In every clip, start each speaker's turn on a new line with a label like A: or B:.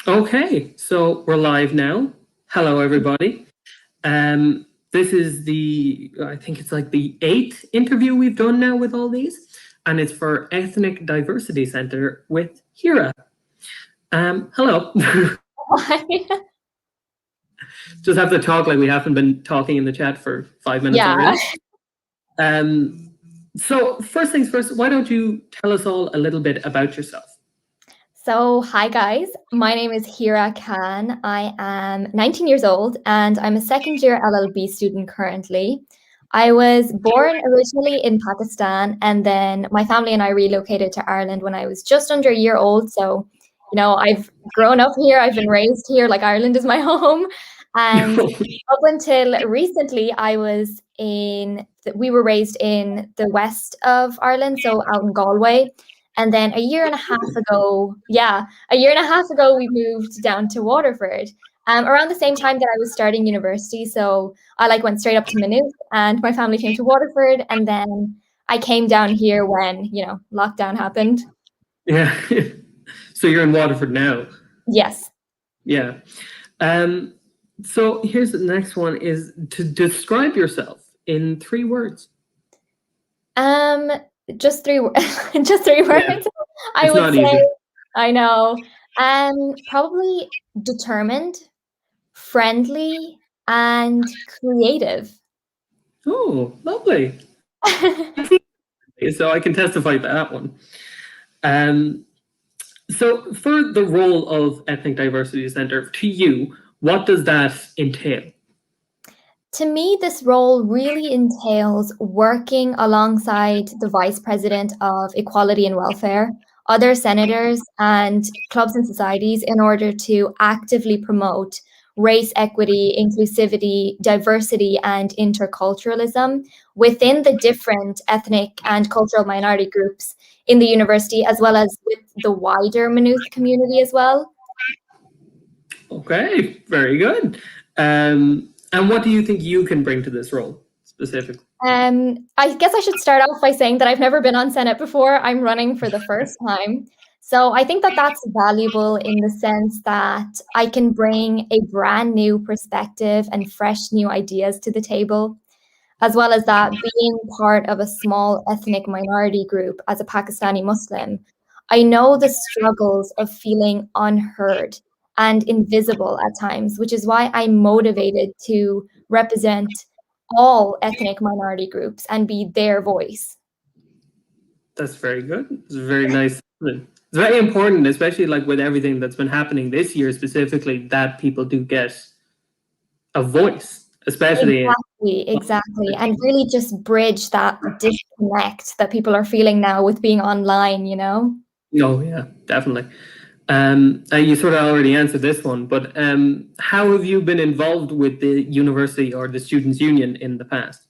A: Okay, so we're live now. Hello, everybody. This is I think it's like the 8th interview we've done now with all these, and it's for Ethnic Diversity Center with Hira. Hello. Just have to talk like we haven't been talking in the chat for 5 minutes already. So first things first, why don't you tell us all a little bit about yourself?
B: So, hi guys, my name is Hira Khan. I am 19 years old and I'm a second year LLB student currently. I was born originally in Pakistan and then my family and I relocated to Ireland when I was just under a year old. So, I've grown up here, I've been raised here, like Ireland is my home. And up until recently, we were raised in the west of Ireland, so out in Galway. And then a year and a half ago, we moved down to Waterford. Around the same time that I was starting university. So I went straight up to Maynooth and my family came to Waterford. And then I came down here when, lockdown happened.
A: Yeah. So you're in Waterford now?
B: Yes.
A: Yeah. So here's the next one is to describe yourself in 3 words.
B: Just 3 just 3 words.
A: Yeah.
B: I would say
A: easy.
B: I know. Probably determined, friendly, and creative.
A: Oh, lovely. So I can testify to that one. So for the role of Ethnic Diversity Center, to you, what does that entail?
B: To me, this role really entails working alongside the Vice President of Equality and Welfare, other senators, and clubs and societies in order to actively promote race equity, inclusivity, diversity, and interculturalism within the different ethnic and cultural minority groups in the university, as well as with the wider Maynooth community as well.
A: Okay, very good. And what do you think you can bring to this role specifically?
B: I guess I should start off by saying that I've never been on Senate before. I'm running for the first time. So I think that that's valuable in the sense that I can bring a brand new perspective and fresh new ideas to the table, as well as that being part of a small ethnic minority group as a Pakistani Muslim. I know the struggles of feeling unheard and invisible at times, which is why I'm motivated to represent all ethnic minority groups and be their voice.
A: That's very good. It's very nice. It's very important, especially like with everything that's been happening this year specifically, that people do get a voice, especially
B: Exactly. And really just bridge that disconnect that people are feeling now with being online,
A: Oh, yeah, definitely. You sort of already answered this one, but how have you been involved with the university or the Students' Union in the past?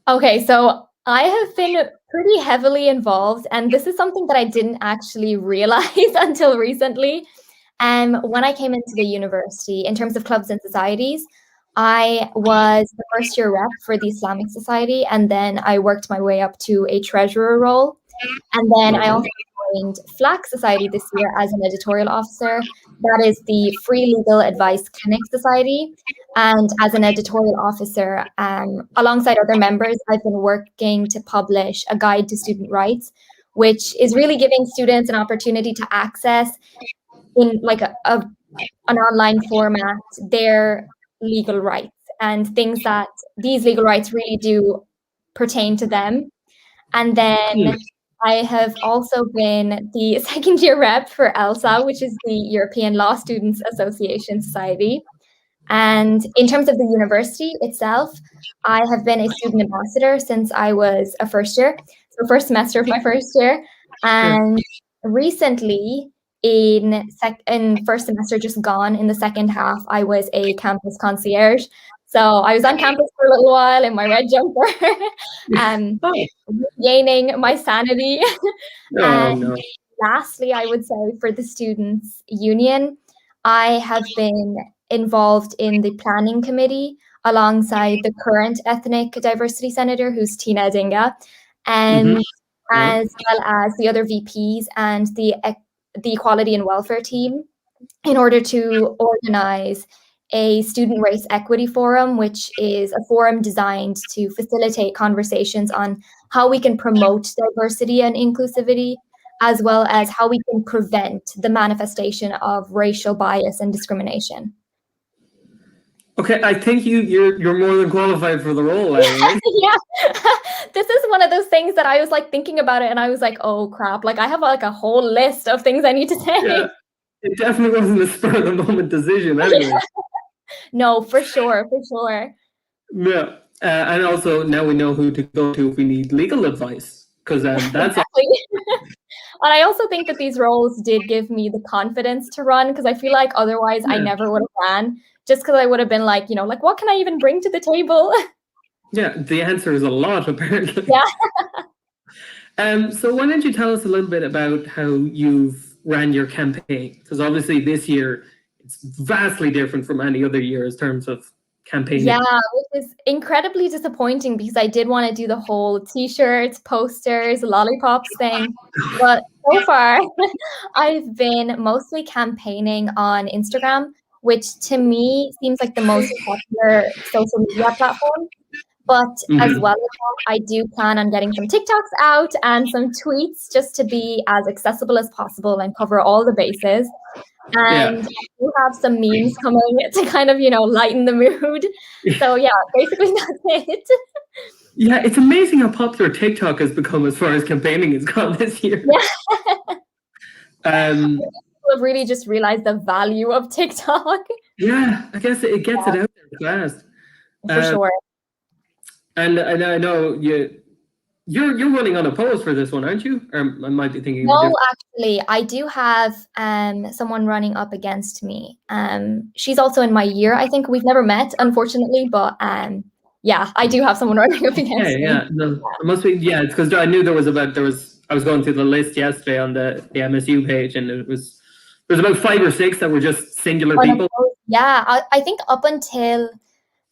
B: Okay, so I have been pretty heavily involved, and this is something that I didn't actually realize until recently. When I came into the university, in terms of clubs and societies, I was the first year rep for the Islamic Society, and then I worked my way up to a treasurer role. And then I also joined FLAC Society this year as an editorial officer. That is the Free Legal Advice Clinic Society. And as an editorial officer, alongside other members, I've been working to publish a guide to student rights, which is really giving students an opportunity to access in like an online format their legal rights and things that these legal rights really do pertain to them. And then I have also been the second year rep for ELSA, which is the European Law Students Association Society. And in terms of the university itself, I have been a student ambassador since I was a first year, so first semester of my first year. And recently, in first semester just gone, in the second half, I was a campus concierge. So I was on campus for a little while in my red jumper, gaining my sanity. And lastly, I would say for the Students' Union, I have been involved in the planning committee alongside the current ethnic diversity senator, who's Tina Dinga, and as well as the other VPs and the equality and welfare team. in order to organize a student race equity forum, which is a forum designed to facilitate conversations on how we can promote diversity and inclusivity, as well as how we can prevent the manifestation of racial bias and discrimination.
A: Okay, I think you're more than qualified for the role, Emily.
B: Yeah, this is one of those things that I was like thinking about it, and I was like, oh crap! Like I have like a whole list of things I need to say.
A: Yeah, it definitely wasn't a spur of the moment decision, anyway.
B: No, for sure, for sure.
A: Yeah, and also now we know who to go to if we need legal advice, because that's
B: Exactly. And I also think that these roles did give me the confidence to run, because I feel like otherwise I never would have ran, just because I would have been like, like, what can I even bring to the table?
A: Yeah, the answer is a lot, apparently.
B: Yeah.
A: So why don't you tell us a little bit about how you've ran your campaign? Because obviously this year it's vastly different from any other year in terms of campaigning.
B: Yeah, which is incredibly disappointing, because I did want to do the whole t-shirts, posters, lollipops thing. But so far, I've been mostly campaigning on Instagram, which to me seems like the most popular social media platform. But as well as that, I do plan on getting some TikToks out and some tweets, just to be as accessible as possible and cover all the bases. And I do have some memes coming to kind of, lighten the mood. So yeah, basically that's it.
A: Yeah, it's amazing how popular TikTok has become as far as campaigning is gone this year.
B: Yeah. People have really just realized the value of TikTok.
A: Yeah, I guess it gets it out there fast.
B: For sure.
A: And I know you're running unopposed for this one, aren't you? Or I might be thinking.
B: No, actually, I do have someone running up against me. She's also in my year. I think we've never met, unfortunately, but yeah, I do have someone running up against me.
A: Yeah, no, it must be. Yeah, it's because I knew there was. I was going through the list yesterday on the MSU page, and there's about 5 or 6 that were just singular people.
B: Yeah, I think up until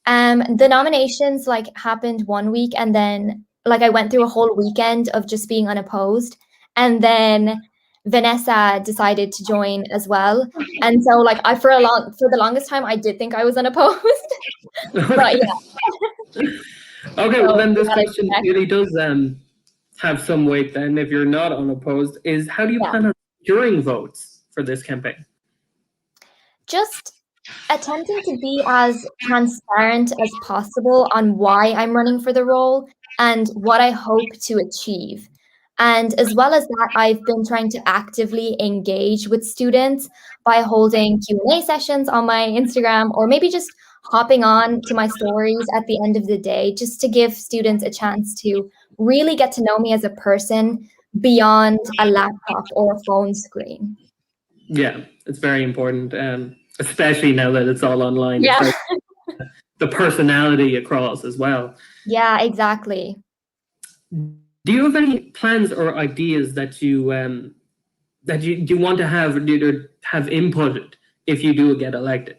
B: the nominations like happened one week, and then like I went through a whole weekend of just being unopposed, and then Vanessa decided to join as well. And so like for the longest time I did think I was unopposed. But yeah.
A: Okay, well then this question really does have some weight then if you're not unopposed, is how do you plan on securing votes for this campaign?
B: Just attempting to be as transparent as possible on why I'm running for the role and what I hope to achieve. And as well as that, I've been trying to actively engage with students by holding Q&A sessions on my Instagram, or maybe just hopping on to my stories at the end of the day, just to give students a chance to really get to know me as a person beyond a laptop or a phone screen.
A: Yeah, it's very important, especially now that it's all online.
B: Yeah.
A: It's like the personality across as well.
B: Yeah, exactly.
A: Do you have any plans or ideas that you want to have inputted if you do get elected?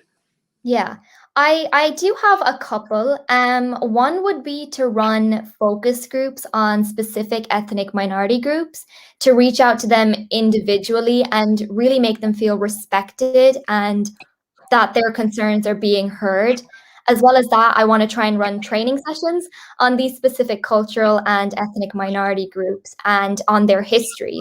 B: Yeah, I do have a couple. One would be to run focus groups on specific ethnic minority groups, to reach out to them individually and really make them feel respected and that their concerns are being heard. As well as that, I want to try and run training sessions on these specific cultural and ethnic minority groups and on their histories.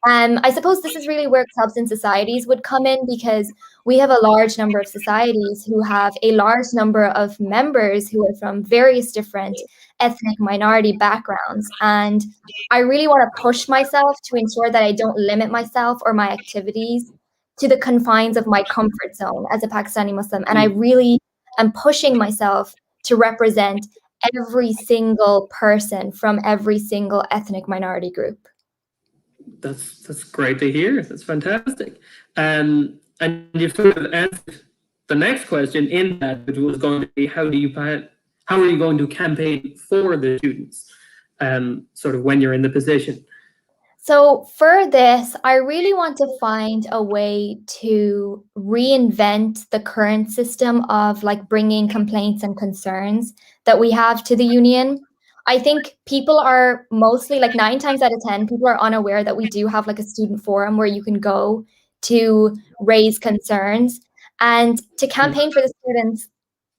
B: I suppose this is really where clubs and societies would come in, because we have a large number of societies who have a large number of members who are from various different ethnic minority backgrounds. And I really want to push myself to ensure that I don't limit myself or my activities to the confines of my comfort zone as a Pakistani Muslim. And I really am pushing myself to represent every single person from every single ethnic minority group.
A: That's great to hear. That's fantastic. And you've sort of answered the next question in that, which was going to be how are you going to campaign for the students, sort of when you're in the position?
B: So for this, I really want to find a way to reinvent the current system of like bringing complaints and concerns that we have to the union. I think people are mostly, like 9 times out of 10, people are unaware that we do have like a student forum where you can go to raise concerns and to campaign for the students,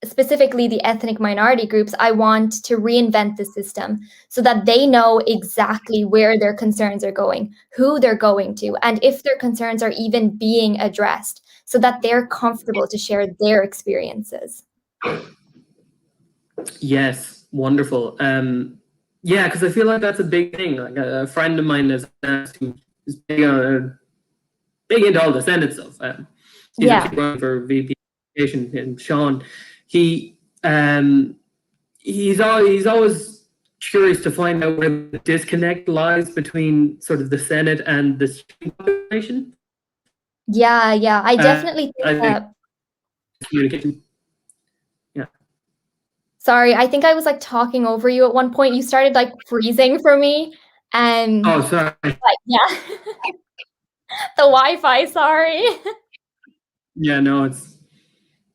B: specifically the ethnic minority groups. I want to reinvent the system so that they know exactly where their concerns are going, who they're going to, and if their concerns are even being addressed, so that they're comfortable to share their experiences.
A: Yes, wonderful. Yeah, because I feel like that's a big thing. Like a friend of mine is big, big into all the Senate stuff. He's actually running for VP education, and Sean, he's always curious to find out where the disconnect lies between sort of the Senate and the student population.
B: Yeah, I definitely think that.
A: Communication. Yeah.
B: Sorry, I think I was like talking over you at one point. You started like freezing for me.
A: Oh, sorry.
B: Yeah. The Wi-Fi, sorry.
A: Yeah, no,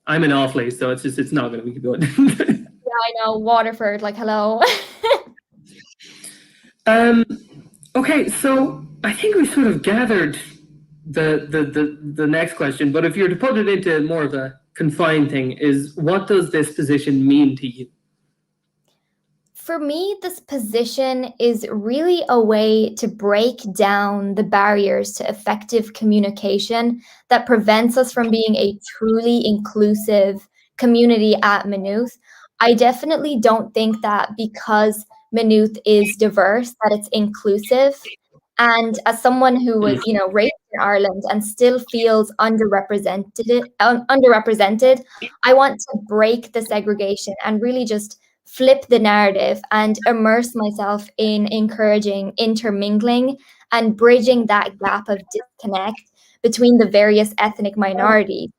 A: I'm in Offaly, so it's not going to be good.
B: Yeah, I know. Waterford, like, hello.
A: Okay, so I think we sort of gathered the next question, but if you're to put it into more of a confined thing, is what does this position mean to you?
B: For me, this position is really a way to break down the barriers to effective communication that prevents us from being a truly inclusive community at Maynooth. I definitely don't think that because Maynooth is diverse, that it's inclusive. And as someone who was, raised in Ireland and still feels underrepresented, I want to break the segregation and really just flip the narrative and immerse myself in encouraging intermingling and bridging that gap of disconnect between the various ethnic minorities.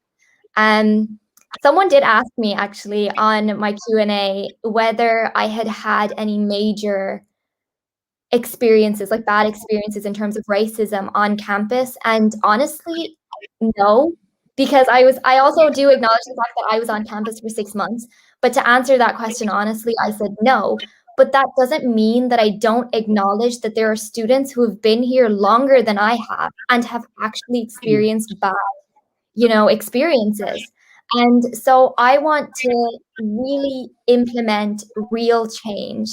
B: Someone did ask me actually on my Q&A whether I had had any major experiences, like bad experiences in terms of racism on campus. And honestly, no, because I also do acknowledge the fact that I was on campus for 6 months. But to answer that question honestly, I said no. But that doesn't mean that I don't acknowledge that there are students who have been here longer than I have and have actually experienced bad, experiences. And so I want to really implement real change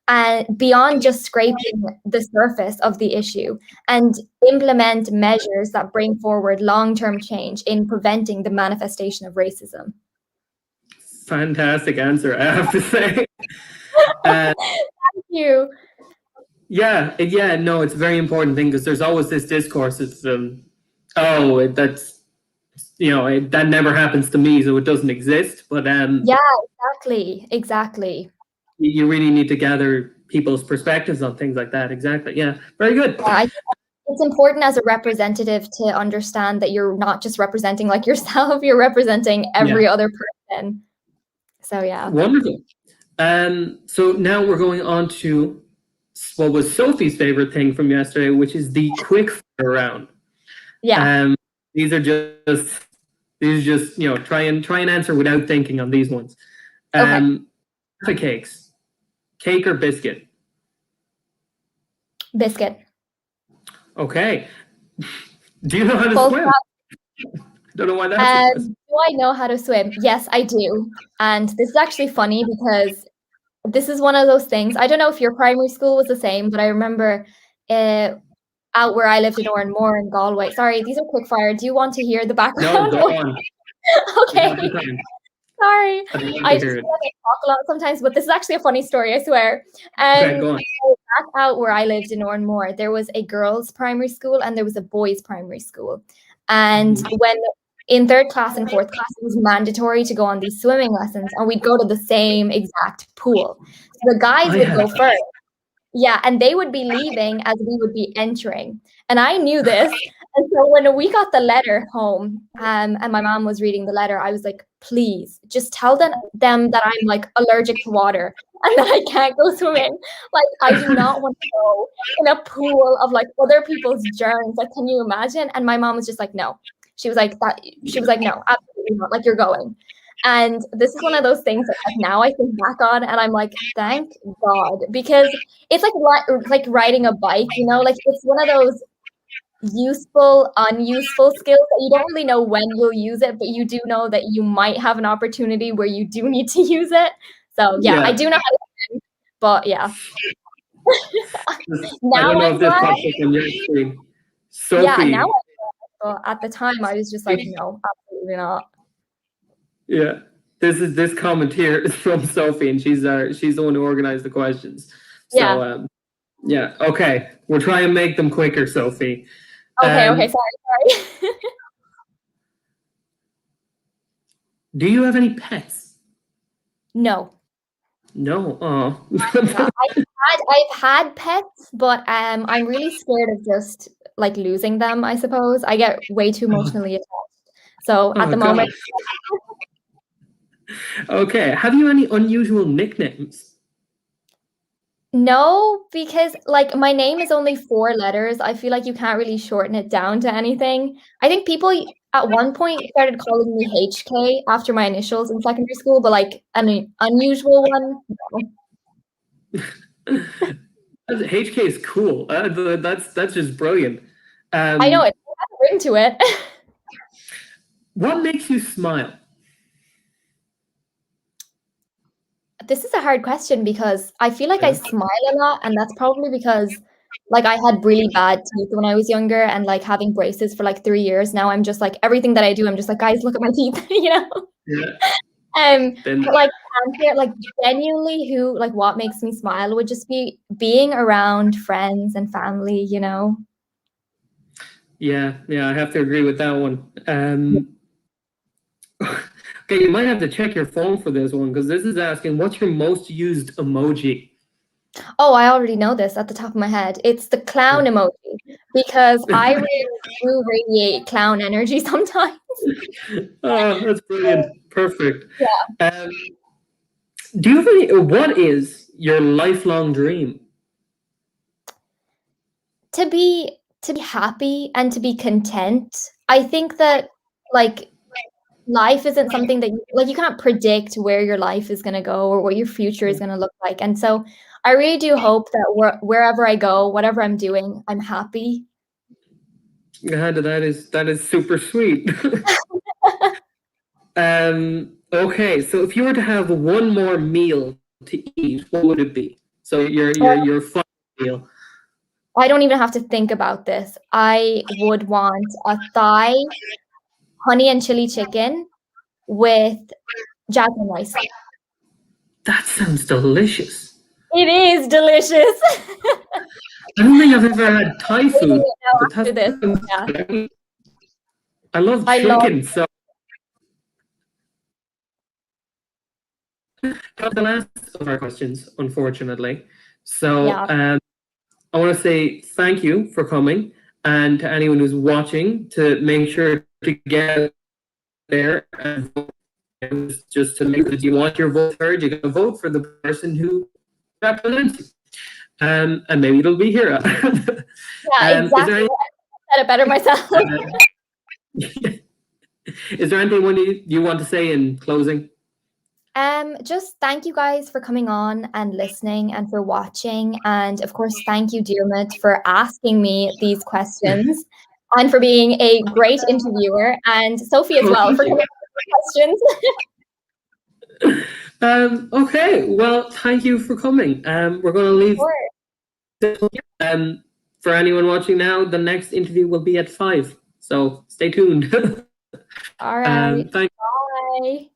B: and beyond just scraping the surface of the issue, and implement measures that bring forward long-term change in preventing the manifestation of racism.
A: Fantastic answer, I have to say.
B: Thank you.
A: Yeah, no, it's a very important thing because there's always this discourse of, that never happens to me, so it doesn't exist. But
B: yeah, exactly.
A: You really need to gather people's perspectives on things like that. Exactly. Yeah, very good.
B: Yeah, it's important as a representative to understand that you're not just representing like yourself, you're representing every other person. So yeah.
A: Wonderful. So now we're going on to what was Sophie's favorite thing from yesterday, which is the quick fire round.
B: Yeah.
A: These are just try and answer without thinking on these ones.
B: Okay.
A: Cakes, cake or biscuit?
B: Biscuit.
A: Okay. Do you know how to swim? I don't know why that's.
B: Do I know how to swim? Yes, I do. And this is actually funny because this is one of those things. I don't know if your primary school was the same, but I remember out where I lived in Oranmore in Galway. Sorry, these are quick fire. Do you want to hear the background?
A: No, go on.
B: Okay. Sorry. I just feel like I talk a lot sometimes, but this is actually a funny story, I swear.
A: Okay, go on.
B: Back out where I lived in Oranmore, there was a girls' primary school and there was a boys' primary school. And when in 3rd class and 4th class, it was mandatory to go on these swimming lessons, and we'd go to the same exact pool. So the guys would go first. Yeah, and they would be leaving as we would be entering. And I knew this. And so when we got the letter home, and my mom was reading the letter, I was like, please, just tell them that I'm like allergic to water and that I can't go swimming. Like, I do not want to go in a pool of like other people's germs. Like, can you imagine? And my mom was just like, no. She was like, no, absolutely not. Like, you're going. And this is one of those things that like, now I think back on and I'm like, thank God, because it's like riding a bike, like it's one of those useful, unuseful skills that you don't really know when you'll use it, but you do know that you might have an opportunity where you do need to use it. So yeah, I do know how to swim, but yeah.
A: I
B: Now
A: don't know
B: I'm
A: if this
B: glad.
A: pops up on your screen.
B: Yeah,
A: Sophie.
B: now I'm glad. But at the time, I was just like, no, absolutely not.
A: Yeah. This comment here is from Sophie, and she's the one who organized the questions.
B: Yeah.
A: So yeah, okay. We'll try and make them quicker, Sophie.
B: Okay, sorry.
A: Do you have any pets?
B: No.
A: No. Oh.
B: I've had pets, but I'm really scared of just like losing them, I suppose. I get way too emotionally attached. So at the moment,
A: Okay. Have you any unusual nicknames?
B: no, because like my name is only 4 letters. I feel like you can't really shorten it down to anything. I think people at one point started calling me HK after my initials in secondary school, but like an unusual one, no.
A: HK is cool. That's just brilliant.
B: I know it has a ring to it.
A: What makes you smile?
B: This is a hard question because I feel like I smile a lot, and that's probably because like I had really bad teeth when I was younger, and like having braces for like 3 years now, I'm just like everything that I do, I'm just like, guys, look at my teeth, you know?
A: Yeah.
B: But like answer, like genuinely who like what makes me smile would just be being around friends and family, you know?
A: Yeah, I have to agree with that one. Okay, you might have to check your phone for this one because this is asking what's your most used emoji?
B: Oh, I already know this at the top of my head. It's the clown emoji because I really do radiate clown energy sometimes.
A: Oh, that's brilliant. Perfect.
B: Yeah.
A: Do you have any, what is your lifelong dream?
B: To be happy and to be content. I think that like life isn't something that you can't predict where your life is gonna go or what your future is gonna look like. And so I really do hope that wherever I go, whatever I'm doing, I'm happy.
A: Yeah, that is super sweet. Okay, so if you were to have one more meal to eat, what would it be? So your final meal.
B: I don't even have to think about this. I would want a thigh, honey and chili chicken with jasmine rice.
A: That sounds delicious.
B: It is delicious.
A: I don't think I've ever had Thai food, but
B: After this, yeah.
A: I love
B: I love.
A: chicken, so that's the last of our questions, unfortunately. So
B: Yeah.
A: I want to say thank you for coming, and to anyone who's watching, to make sure to get there and vote. Just to make sure that you want your vote heard, you're going to vote for the person who represents you. And maybe it'll be Hira.
B: Yeah, exactly. I said it better myself.
A: Is there anything you want to say in closing?
B: Just thank you guys for coming on and listening and for watching. And of course, thank you, Dermot, for asking me these questions and for being a great interviewer. And Sophie as well for coming up with questions.
A: Okay, well, thank you for coming. We're going to leave. For anyone watching now, the next interview will be at 5. So stay tuned.
B: All right.
A: Thank
B: Bye.